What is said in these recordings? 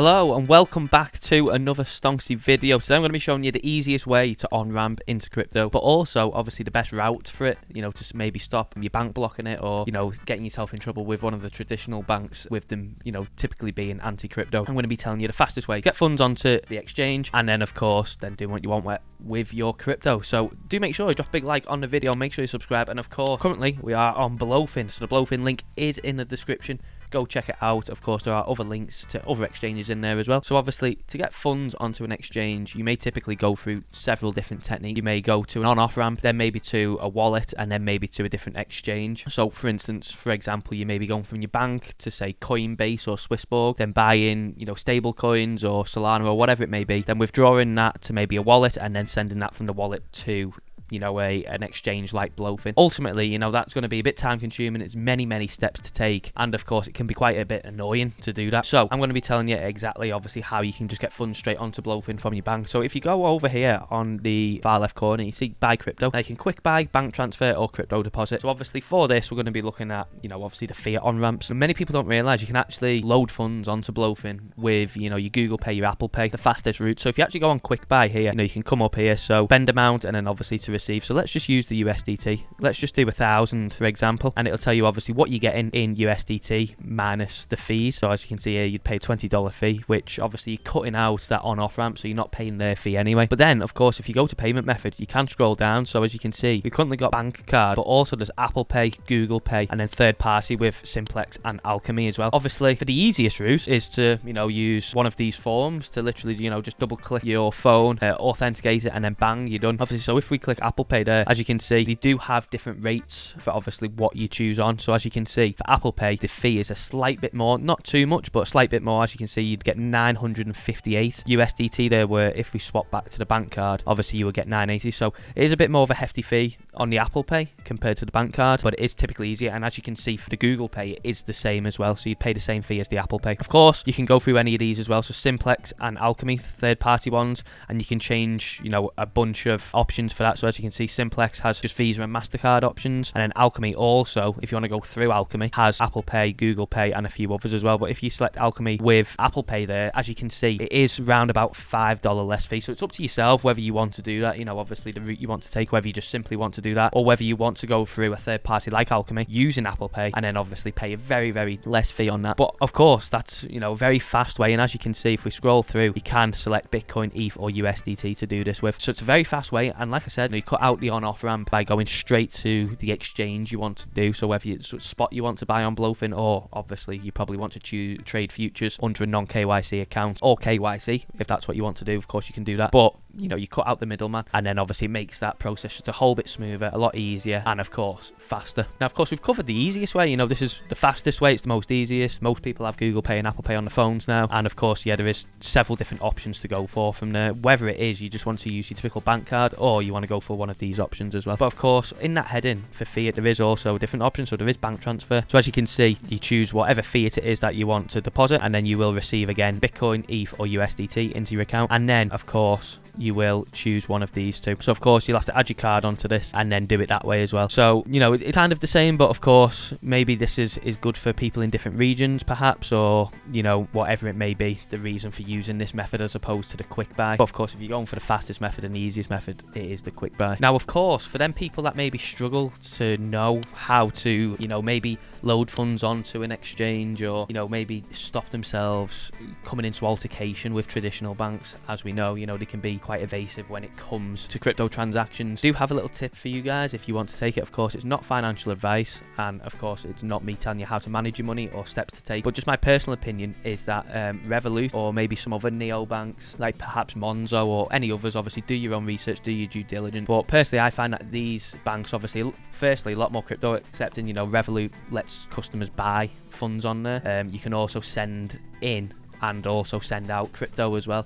Hello and welcome back to another Stonksy video. Today I'm going to be showing you the easiest way to on-ramp into crypto, but also obviously the best route for it, to maybe stop your bank blocking it or, getting yourself in trouble with one of the traditional banks with them, typically being anti-crypto. I'm going to be telling you the fastest way to get funds onto the exchange and then, of course, then do what you want with your crypto. So do make sure you drop a big like on the video, make sure you subscribe, and of course, currently we are on BLOFIN, so the BLOFIN link is in the description. Go check it out. Of course, there are other links to other exchanges in there as well. So obviously, to get funds onto an exchange, you may typically go through several different techniques. You may go to an on-off ramp, then maybe to a wallet, and then maybe to a different exchange. So for instance, for example, you may be going from your bank to say Coinbase or Swissborg, then buying, stable coins or Solana or whatever it may be, then withdrawing that to maybe a wallet and then sending that from the wallet to an exchange like BLOFIN. Ultimately, that's going to be a bit time consuming. It's many steps to take, and of course it can be quite a bit annoying to do that. So I'm going to be telling you exactly obviously how you can just get funds straight onto BLOFIN from your bank. So if you go over here on the far left corner, you see buy crypto. Now you can quick buy, bank transfer or crypto deposit. So obviously for this we're going to be looking at obviously the Fiat on ramps. So many people don't realize you can actually load funds onto BLOFIN with your Google Pay, your Apple Pay, the fastest route. So if you actually go on quick buy here, you can come up here, so spend amount and then obviously to receive. So let's just use the USDT. Let's just do 1,000 for example, and it'll tell you obviously what you're getting in USDT minus the fees. So as you can see here, you'd pay a $20 fee, which obviously you're cutting out that on-off ramp, so you're not paying their fee anyway. But then of course if you go to payment method, you can scroll down. So as you can see, we've currently got bank card, but also there's Apple Pay, Google Pay, and then third party with Simplex and Alchemy as well. Obviously for the easiest route is to use one of these forms to literally just double click your phone, authenticate it, and then bang, you're done. Obviously, so if we click Apple Pay there, as you can see, they do have different rates for obviously what you choose on. So as you can see, for Apple Pay, the fee is a slight bit more, not too much, but a slight bit more. As you can see, you'd get 958 USDT there, where if we swap back to the bank card, obviously you would get 980. So it is a bit more of a hefty fee on the Apple Pay compared to the bank card, but it is typically easier. And as you can see, for the Google Pay, it is the same as well. So you'd pay the same fee as the Apple Pay. Of course, you can go through any of these as well. So Simplex and Alchemy, third party ones, and you can change, a bunch of options for that. So as you can see, Simplex has just Visa and MasterCard options, and then Alchemy also, if you want to go through Alchemy, has Apple Pay, Google Pay, and a few others as well. But if you select Alchemy with Apple Pay there, as you can see, it is around about $5 less fee. So it's up to yourself whether you want to do that, obviously the route you want to take, whether you just simply want to do that, or whether you want to go through a third party like Alchemy using Apple Pay, and then obviously pay a very less fee on that. But of course, that's, a very fast way. And as you can see, if we scroll through, you can select Bitcoin, ETH, or USDT to do this with. So it's a very fast way. And like I said, you cut out the on-off ramp by going straight to the exchange you want to do. So whether it's a spot you want to buy on BLOFIN, or obviously you probably want to trade futures under a non-KYC account, or KYC if that's what you want to do, of course you can do that. But you cut out the middleman, and then obviously it makes that process just a whole bit smoother, a lot easier, and of course faster. Now of course we've covered the easiest way. This is the fastest way, it's the most easiest. Most people have Google Pay and Apple Pay on the phones now, and of course there is several different options to go for from there, whether it is you just want to use your typical bank card or you want to go for one of these options as well. But of course in that heading for Fiat there is also a different option. So there is bank transfer. So as you can see, you choose whatever Fiat it is that you want to deposit, and then you will receive again Bitcoin, ETH, or USDT into your account, and then of course you will choose one of these two. So of course you'll have to add your card onto this and then do it that way as well. So it's kind of the same, but of course maybe this is good for people in different regions perhaps, or whatever it may be, the reason for using this method as opposed to the quick buy. But of course if you're going for the fastest method and the easiest method, it is the quick buy. Now of course for them people that maybe struggle to know how to maybe load funds onto an exchange, or maybe stop themselves coming into altercation with traditional banks, as we know they can be quite evasive when it comes to crypto transactions. I do have a little tip for you guys if you want to take it. Of course it's not financial advice, and of course it's not me telling you how to manage your money or steps to take, but just my personal opinion is that Revolut, or maybe some other neobanks like perhaps Monzo or any others, obviously do your own research, do your due diligence. But personally I find that these banks obviously firstly a lot more crypto accepting. Revolut lets customers buy funds on there. You can also send in and also send out crypto as well.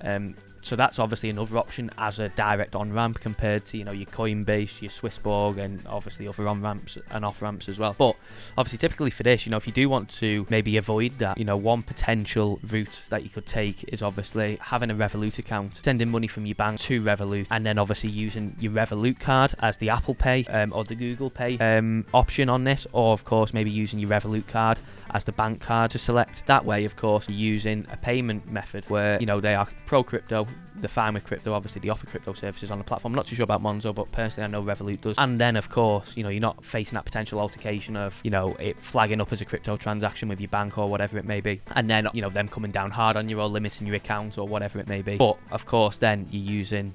So that's obviously another option as a direct on-ramp compared to, your Coinbase, your Swissborg, and obviously other on-ramps and off-ramps as well. But obviously typically for this, if you do want to maybe avoid that, one potential route that you could take is obviously having a Revolut account, sending money from your bank to Revolut, and then obviously using your Revolut card as the Apple Pay or the Google Pay option on this, or of course maybe using your Revolut card as the bank card to select. That way, of course, you're using a payment method where, you know, they are pro crypto, they're fine with crypto, obviously they offer crypto services on the platform. I'm not too sure about Monzo, but personally I know Revolut does. And then, of course, you know, you're not facing that potential altercation of, you know, it flagging up as a crypto transaction with your bank or whatever it may be, and then, you know, them coming down hard on you or limiting your account or whatever it may be. But of course, then you're using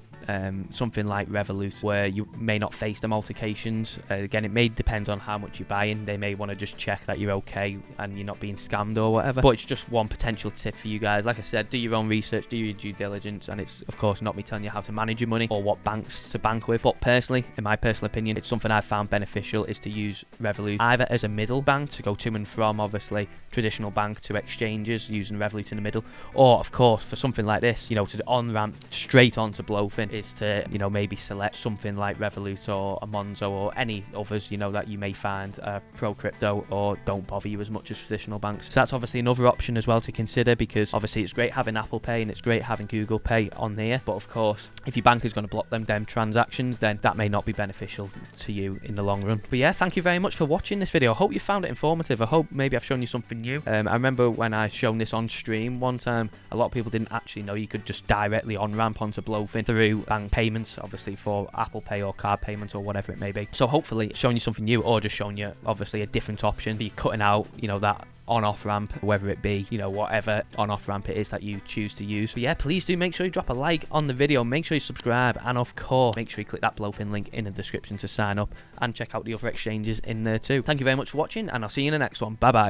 something like Revolut, where you may not face them altercations. Again, it may depend on how much you're buying. They may want to just check that you're okay and you're not being scammed or whatever. But it's just one potential tip for you guys. Like I said, do your own research, do your due diligence, and it's of course not me telling you how to manage your money or what banks to bank with. But personally, in my personal opinion, it's something I've found beneficial is to use Revolut either as a middle bank to go to and from, obviously, traditional bank to exchanges, using Revolut in the middle, or of course for something like this, you know, to on-ramp straight onto BLOFIN, is to, you know, maybe select something like Revolut or a Monzo or any others, you know, that you may find pro crypto or don't bother you as much as traditional banks. So that's obviously another option as well to consider, because obviously it's great having Apple Pay and it's great having Google Pay on there, but of course if your bank is going to block them transactions, then that may not be beneficial to you in the long run. But yeah, thank you very much for watching this video. I hope you found it informative. I hope maybe I've shown you something new. I remember when I shown this on stream one time, a lot of people didn't actually know you could just directly on-ramp onto BLOFIN through bank payments, obviously for Apple Pay or card payments or whatever it may be. So hopefully showing you something new, or just showing you obviously a different option, be cutting out, you know, that on-off ramp, whether it be, you know, whatever on-off ramp it is that you choose to use. But yeah, please do make sure you drop a like on the video, make sure you subscribe, and of course make sure you click that BLOFIN link in the description to sign up and check out the other exchanges in there too. Thank you very much for watching, and I'll see you in the next one. Bye bye.